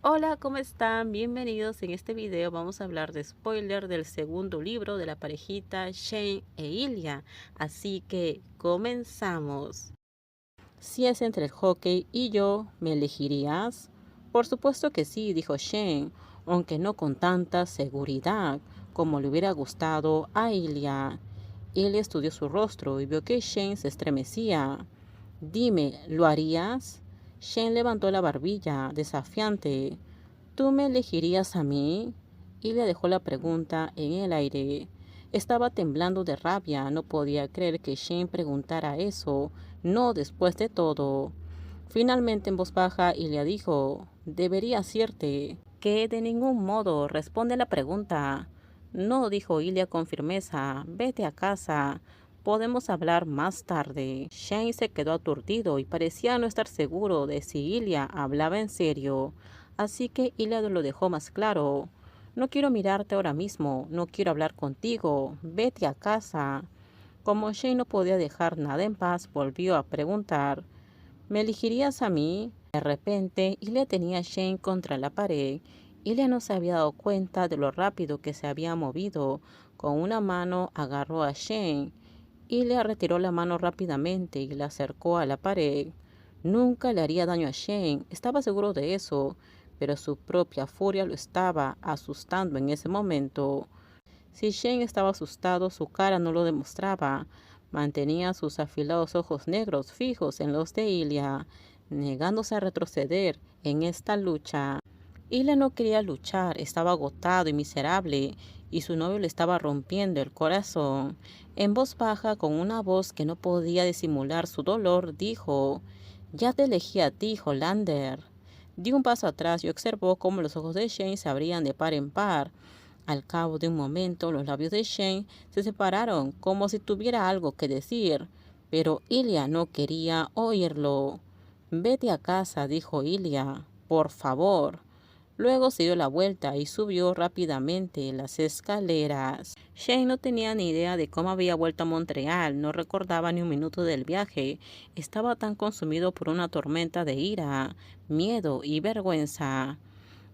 Hola, ¿cómo están? Bienvenidos. En este video vamos a hablar de spoiler del segundo libro de la parejita Shane e Ilya. Así que comenzamos. Si es entre el hockey y yo, ¿me elegirías? Por supuesto que sí, dijo Shane, aunque no con tanta seguridad como le hubiera gustado a Ilya. Ilya estudió su rostro y vio que Shane se estremecía. Dime, ¿lo harías? Shane levantó la barbilla, desafiante. ¿Tú me elegirías a mí? Y le dejó la pregunta en el aire. Estaba temblando de rabia, no podía creer que Shane preguntara eso, no después de todo. Finalmente en voz baja Ilya dijo, deberías irte. Que de ningún modo responde la pregunta. No, dijo Ilya con firmeza, vete a casa. Podemos hablar más tarde. Shane se quedó aturdido y parecía no estar seguro de si Ilya hablaba en serio. Así que Ilya lo dejó más claro. No quiero mirarte ahora mismo, no quiero hablar contigo, vete a casa. Como Shane no podía dejar nada en paz, volvió a preguntar, ¿me elegirías a mí? De repente, Ilya tenía a Shane contra la pared. Ilya no se había dado cuenta de lo rápido que se había movido. Con una mano agarró a Shane. Ilya retiró la mano rápidamente y la acercó a la pared. Nunca le haría daño a Shane, estaba seguro de eso, pero su propia furia lo estaba asustando en ese momento. Si Shane estaba asustado, su cara no lo demostraba. Mantenía sus afilados ojos negros fijos en los de Ilya, negándose a retroceder en esta lucha. Ilya no quería luchar, estaba agotado y miserable, y su novio le estaba rompiendo el corazón. En voz baja, con una voz que no podía disimular su dolor, dijo, «Ya te elegí a ti, Hollander». Dio un paso atrás y observó cómo los ojos de Shane se abrían de par en par. Al cabo de un momento, los labios de Shane se separaron como si tuviera algo que decir, pero Ilya no quería oírlo. «Vete a casa», dijo Ilya, «por favor». Luego se dio la vuelta y subió rápidamente las escaleras. Shane no tenía ni idea de cómo había vuelto a Montreal, no recordaba ni un minuto del viaje. Estaba tan consumido por una tormenta de ira, miedo y vergüenza.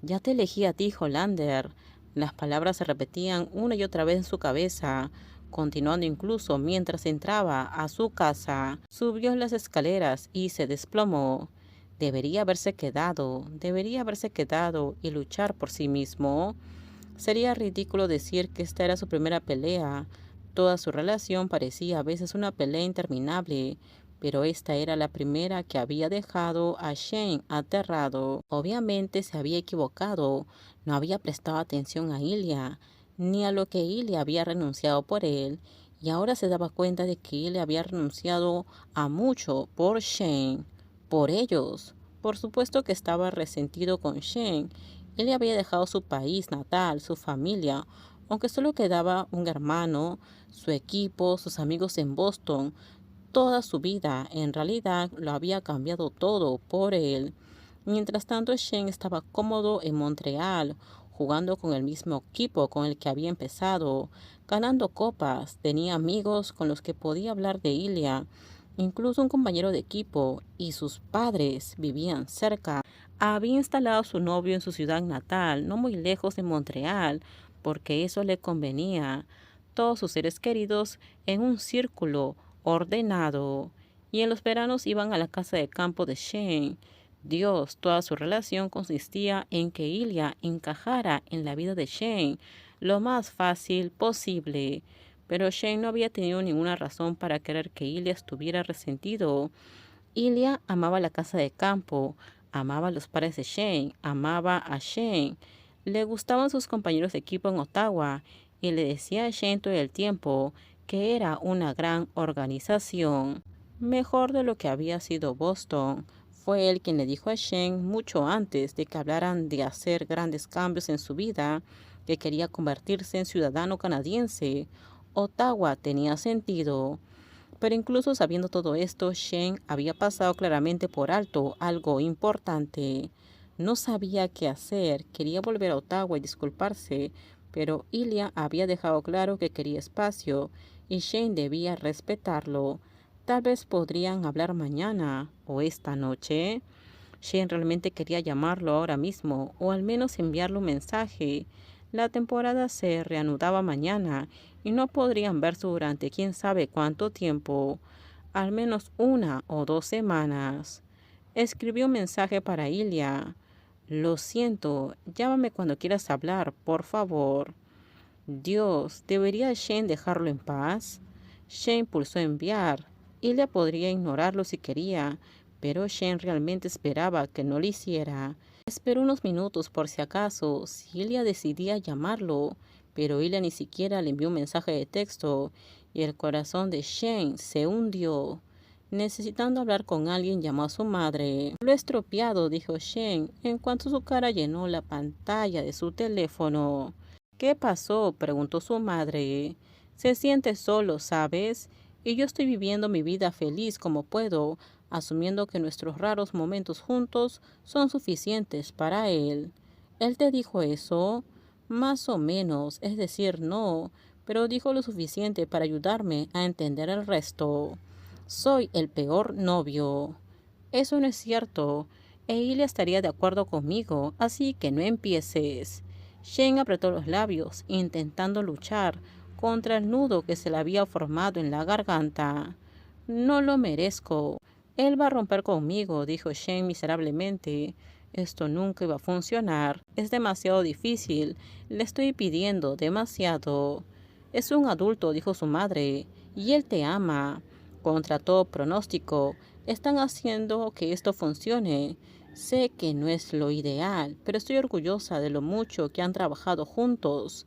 «Ya te elegí a ti, Hollander». Las palabras se repetían una y otra vez en su cabeza, continuando incluso mientras entraba a su casa. Subió las escaleras y se desplomó. Debería haberse quedado y luchar por sí mismo. Sería ridículo decir que esta era su primera pelea. Toda su relación parecía a veces una pelea interminable, pero esta era la primera que había dejado a Shane aterrado. Obviamente se había equivocado, no había prestado atención a Ilya, ni a lo que Ilya había renunciado por él, y ahora se daba cuenta de que Ilya había renunciado a mucho por Shane, por ellos. Por supuesto que estaba resentido con Shane. Él le había dejado su país natal, su familia, aunque solo quedaba un hermano, su equipo, sus amigos en Boston. Toda su vida, en realidad, lo había cambiado todo por él. Mientras tanto, Shane estaba cómodo en Montreal, jugando con el mismo equipo con el que había empezado, ganando copas, tenía amigos con los que podía hablar de Ilya, incluso un compañero de equipo, y sus padres vivían cerca. Había instalado a su novio en su ciudad natal, no muy lejos de Montreal, porque eso le convenía. Todos sus seres queridos en un círculo ordenado. Y en los veranos iban a la casa de campo de Shane. Dios, toda su relación consistía en que Ilya encajara en la vida de Shane lo más fácil posible. Pero Shane no había tenido ninguna razón para querer que Ilya estuviera resentido. Ilya amaba la casa de campo, amaba a los padres de Shane, amaba a Shane. Le gustaban sus compañeros de equipo en Ottawa y le decía a Shane todo el tiempo que era una gran organización, mejor de lo que había sido Boston. Fue él quien le dijo a Shane mucho antes de que hablaran de hacer grandes cambios en su vida, que quería convertirse en ciudadano canadiense. Ottawa tenía sentido. Pero incluso sabiendo todo esto, Shane había pasado claramente por alto algo importante. No sabía qué hacer, quería volver a Ottawa y disculparse, pero Ilya había dejado claro que quería espacio y Shane debía respetarlo. Tal vez podrían hablar mañana o esta noche. Shane realmente quería llamarlo ahora mismo, o al menos enviarle un mensaje. La temporada se reanudaba mañana y no podrían verse durante quién sabe cuánto tiempo, al menos 1 o 2 semanas. Escribió un mensaje para Ilya. Lo siento, llámame cuando quieras hablar, por favor. Dios, ¿debería Shane dejarlo en paz? Shane pulsó enviar. Ilya podría ignorarlo si quería, pero Shane realmente esperaba que no lo hiciera. Esperó unos minutos por si acaso, si Ilya decidía llamarlo, pero Ilya ni siquiera le envió un mensaje de texto y el corazón de Shane se hundió. Necesitando hablar con alguien, llamó a su madre. Lo he estropeado, dijo Shane, en cuanto su cara llenó la pantalla de su teléfono. ¿Qué pasó?, preguntó su madre. Se siente solo, ¿sabes? Y yo estoy viviendo mi vida feliz como puedo, asumiendo que nuestros raros momentos juntos son suficientes para él. ¿Él te dijo eso? Más o menos, es decir, no, pero dijo lo suficiente para ayudarme a entender el resto. Soy el peor novio. Eso no es cierto. Eilia estaría de acuerdo conmigo, así que no empieces. Shane apretó los labios, intentando luchar contra el nudo que se le había formado en la garganta. No lo merezco. Él va a romper conmigo, dijo Shane miserablemente. Esto nunca iba a funcionar. Es demasiado difícil. Le estoy pidiendo demasiado. Es un adulto, dijo su madre, y él te ama. Contra todo pronóstico, están haciendo que esto funcione. Sé que no es lo ideal, pero estoy orgullosa de lo mucho que han trabajado juntos.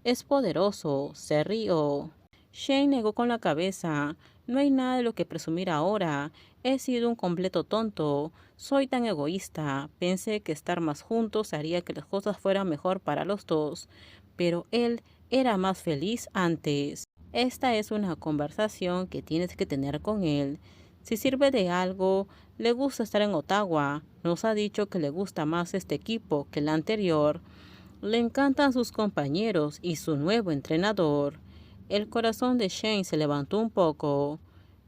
Es poderoso, se rió. Shane negó con la cabeza. No hay nada de lo que presumir ahora. He sido un completo tonto. Soy tan egoísta. Pensé que estar más juntos haría que las cosas fueran mejor para los dos. Pero él era más feliz antes. Esta es una conversación que tienes que tener con él. Si sirve de algo, le gusta estar en Ottawa. Nos ha dicho que le gusta más este equipo que el anterior. Le encantan sus compañeros y su nuevo entrenador. El corazón de Shane se levantó un poco.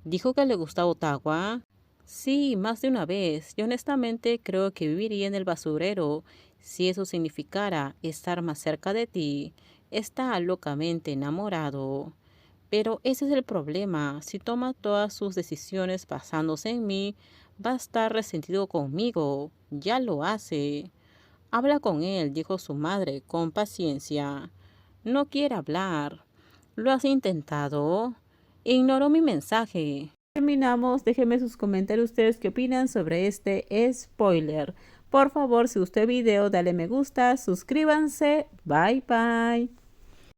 ¿Dijo que le gustaba Ottawa? Sí, más de una vez. Y honestamente creo que viviría en el basurero si eso significara estar más cerca de ti. Está locamente enamorado. Pero ese es el problema. Si toma todas sus decisiones basándose en mí, va a estar resentido conmigo. Ya lo hace. Habla con él, dijo su madre con paciencia. No quiere hablar. ¿Lo has intentado? Ignoró mi mensaje. Terminamos. Déjenme sus comentarios ustedes qué opinan sobre este spoiler. Por favor, si gustó el video, dale me gusta, suscríbanse. Bye bye.